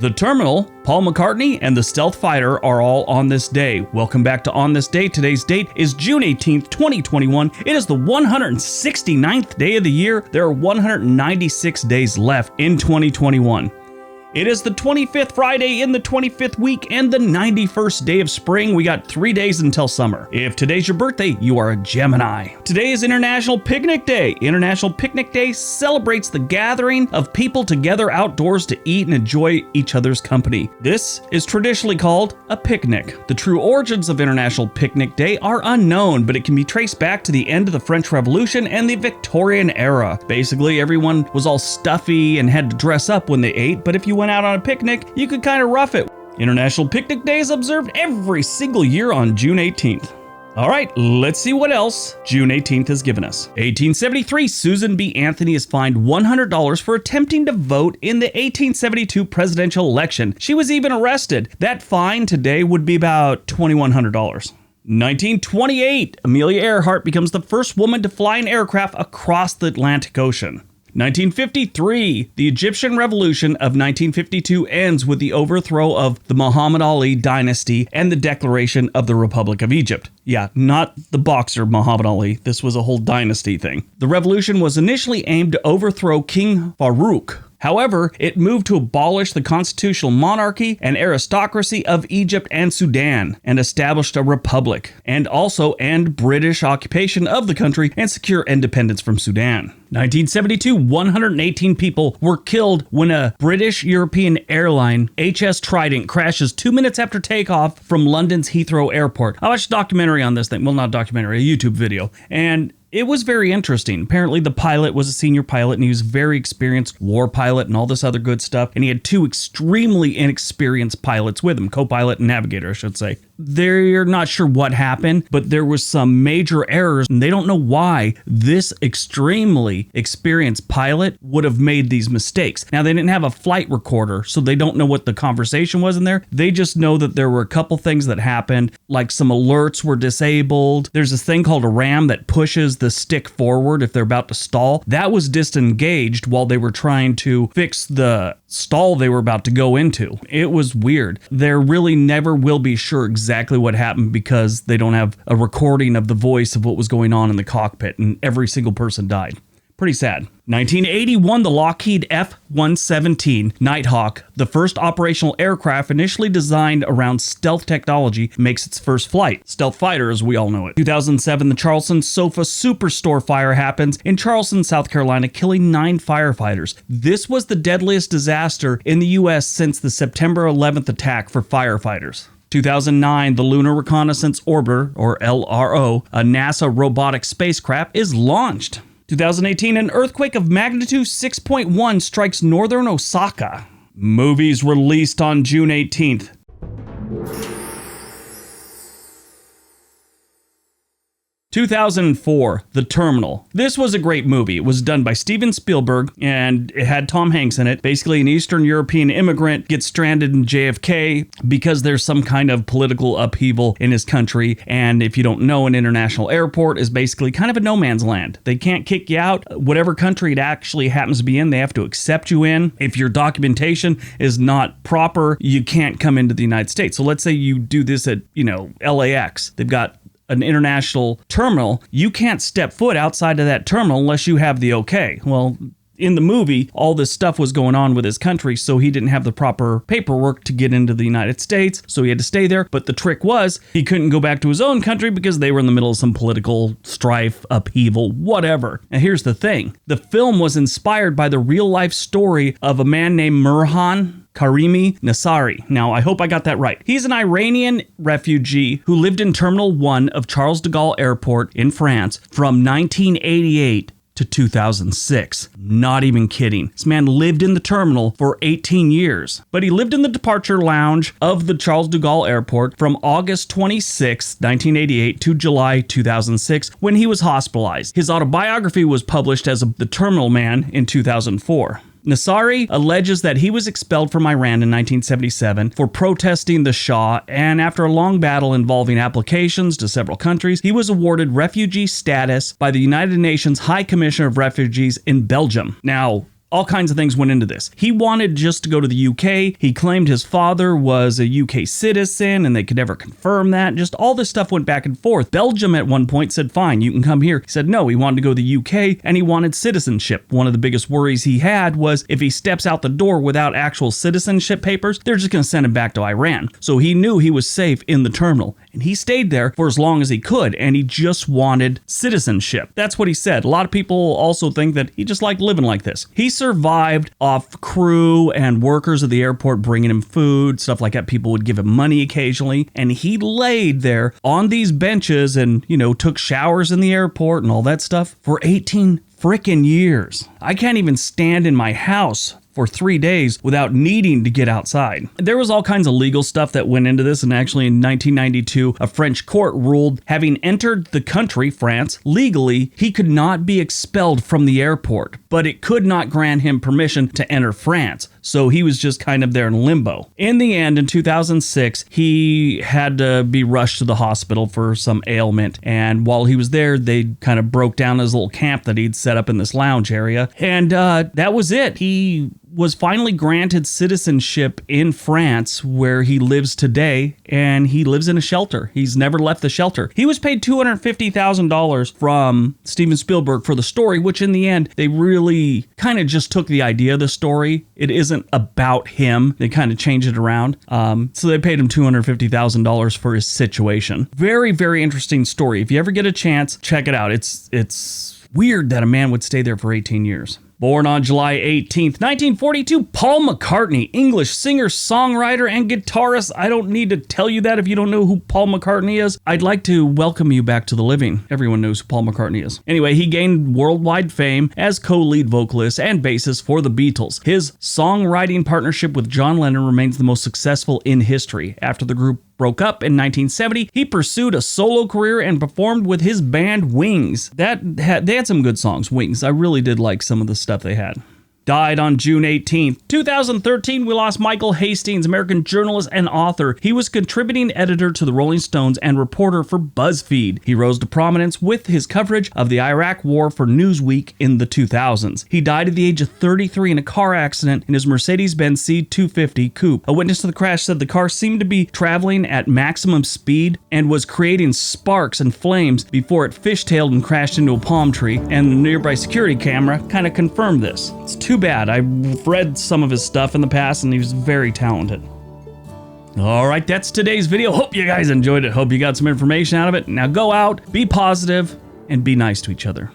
The Terminal, Paul McCartney, and the Stealth Fighter are all on this day. Welcome back to On This Day. Today's date is June 18th, 2021. It is the 169th day of the year. There are 196 days left in 2021. It is the 25th Friday in the 25th week and the 91st day of spring. We got 3 days until summer. If today's your birthday, you are a Gemini. Today is International Picnic Day. International Picnic Day celebrates the gathering of people together outdoors to eat and enjoy each other's company. This is traditionally called a picnic. The true origins of International Picnic Day are unknown, but it can be traced back to the end of the French Revolution and the Victorian era. Basically, everyone was all stuffy and had to dress up when they ate, but if you went out on a picnic, you could kind of rough it. International Picnic Day is observed every single year on June 18th. All right, let's see what else June 18th has given us. 1873, Susan B. Anthony is fined $100 for attempting to vote in the 1872 presidential election. She was even arrested. That fine today would be about $2,100. 1928, Amelia Earhart becomes the first woman to fly an aircraft across the Atlantic Ocean. 1953, the Egyptian Revolution of 1952 ends with the overthrow of the Muhammad Ali dynasty and the declaration of the Republic of Egypt. Yeah, not the boxer Muhammad Ali. This was a whole dynasty thing. The revolution was initially aimed to overthrow King Farouk. However, it moved to abolish the constitutional monarchy and aristocracy of Egypt and Sudan and established a republic, and also end British occupation of the country and secure independence from Sudan. 1972, 118 people were killed when a British European airline, HS Trident, crashes 2 minutes after takeoff from London's Heathrow Airport. I watched a documentary on this thing. Well, not a documentary, a YouTube video. And it was very interesting. Apparently the pilot was a senior pilot and he was very experienced war pilot and all this other good stuff. And he had two extremely inexperienced pilots with him, co-pilot and navigator, I should say. They're not sure what happened, but there was some major errors and they don't know why this extremely experienced pilot would have made these mistakes. Now, they didn't have a flight recorder, so they don't know what the conversation was in there. They just know that there were a couple things that happened, like some alerts were disabled. There's this thing called a ram that pushes the stick forward if they're about to stall. That was disengaged while they were trying to fix the stall they were about to go into. It was weird. There really never will be sure exactly what happened because they don't have a recording of the voice of what was going on in the cockpit, and every single person died. Pretty sad. 1981, the Lockheed F-117 Nighthawk, the first operational aircraft initially designed around stealth technology, makes its first flight. Stealth fighter, as we all know it. 2007, the Charleston Sofa Superstore fire happens in Charleston, South Carolina, killing 9 firefighters. This was the deadliest disaster in the U.S. since the September 11th attack for firefighters. 2009, the Lunar Reconnaissance Orbiter, or LRO, a NASA robotic spacecraft, is launched. 2018, an earthquake of magnitude 6.1 strikes northern Osaka. Movies released on June 18th. 2004, The Terminal. This was a great movie. It was done by Steven Spielberg, and it had Tom Hanks in it. Basically, an Eastern European immigrant gets stranded in JFK because there's some kind of political upheaval in his country. And if you don't know, an international airport is basically kind of a no man's land. They can't kick you out. Whatever country it actually happens to be in, they have to accept you in. If your documentation is not proper, you can't come into the United States. So let's say you do this at, LAX. They've got an international terminal. You can't step foot outside of that terminal unless you have the okay. Well, in the movie, all this stuff was going on with his country, so he didn't have the proper paperwork to get into the United States, so he had to stay there. But the trick was, he couldn't go back to his own country because they were in the middle of some political strife, upheaval, whatever. Now here's the thing. The film was inspired by the real-life story of a man named Mirhan Karimi Nassari. Now, I hope I got that right. He's an Iranian refugee who lived in Terminal 1 of Charles de Gaulle Airport in France from 1988 to 2006. Not even kidding. This man lived in the terminal for 18 years. But he lived in the departure lounge of the Charles de Gaulle Airport from August 26, 1988 to July 2006 when he was hospitalized. His autobiography was published as The Terminal Man in 2004. Nassari alleges that he was expelled from Iran in 1977 for protesting the Shah, and after a long battle involving applications to several countries, he was awarded refugee status by the United Nations High Commissioner of Refugees in Belgium. Now, All kinds of things went into this. He wanted just to go to the UK. He claimed his father was a UK citizen and they could never confirm that. Just all this stuff went back and forth. Belgium at one point said, fine, you can come here. He said no, he wanted to go to the UK and he wanted citizenship. One of the biggest worries he had was if he steps out the door without actual citizenship papers, they're just going to send him back to Iran. So he knew he was safe in the terminal. And he stayed there for as long as he could, and he just wanted citizenship. That's what he said. A lot of people also think that he just liked living like this. He survived off crew and workers at the airport bringing him food, stuff like that. People would give him money occasionally, and he laid there on these benches and, took showers in the airport and all that stuff for 18 frickin' years. I can't even stand in my house for 3 days without needing to get outside. There was all kinds of legal stuff that went into this, and actually in 1992, a French court ruled having entered the country, France, legally, he could not be expelled from the airport, but it could not grant him permission to enter France. So he was just kind of there in limbo. In the end, in 2006, he had to be rushed to the hospital for some ailment. And while he was there, they kind of broke down his little camp that he'd set up in this lounge area. And that was it. He was finally granted citizenship in France, where he lives today, and he lives in a shelter. He's never left the shelter. He was paid $250,000 from Steven Spielberg for the story, which in the end, they really kind of just took the idea of the story. It isn't about him. They kind of changed it around. So they paid him $250,000 for his situation. Very, very interesting story. If you ever get a chance, check it out. It's weird that a man would stay there for 18 years. Born on July 18th, 1942, Paul McCartney, English singer, songwriter, and guitarist. I don't need to tell you that if you don't know who Paul McCartney is. I'd like to welcome you back to the living. Everyone knows who Paul McCartney is. Anyway, he gained worldwide fame as co-lead vocalist and bassist for the Beatles. His songwriting partnership with John Lennon remains the most successful in history. After the group broke up in 1970, he pursued a solo career and performed with his band Wings. They had some good songs, Wings. I really did like some of the stuff they had. Died on June 18th, 2013, we lost Michael Hastings, American journalist and author. He was contributing editor to the Rolling Stones and reporter for BuzzFeed. He rose to prominence with his coverage of the Iraq War for Newsweek in the 2000s. He died at the age of 33 in a car accident in his Mercedes-Benz C250 coupe. A witness to the crash said the car seemed to be traveling at maximum speed and was creating sparks and flames before it fishtailed and crashed into a palm tree, and the nearby security camera kind of confirmed this. It's too bad. I've read some of his stuff in the past and he was very talented. All right, that's today's video. Hope you guys enjoyed it. Hope you got some information out of it. Now go out, be positive, and be nice to each other.